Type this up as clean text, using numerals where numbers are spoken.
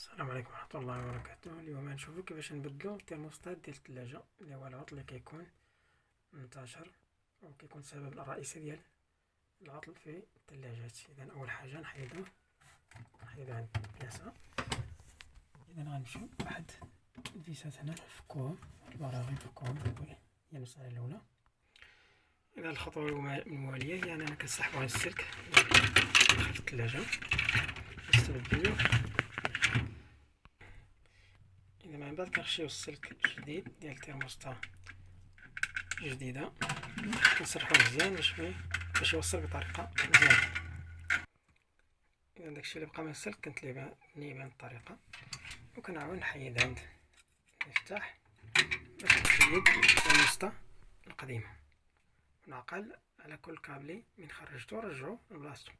السلام عليكم ورحمة الله وبركاته. اليوم غنشوفو كيفاش نبدلو الترموستات ديال الثلاجة اللي هو العطل اللي كيكون منتشر او كيكون السبب الرئيسي ديال العطل في الثلاجات. اذا اول حاجة نحيدو عند البلاصة. اذا غنمشيو واحد الفيسات هنا نفكوهم، البراغي نفكوهم هي المسألة الاولى. اذا الخطوة الموالية هي اننا كنسحبو هاد السلك في الثلاجة نستبدلو. إذا من بعد كنخشيو السلك الجديد ديال الترموستا جديدة، كنسرحوه مزيان باش يوصل بطريقة مزيانة. إذا داكشي اللي بقى من السلك كنتنيبها بهاد الطريقة، وكنعاود نحيد عند المفتاح باش نحيد الترموستا القديمة، ونعقل على كل كابلي من خرجتو رجعو لبلاصتو.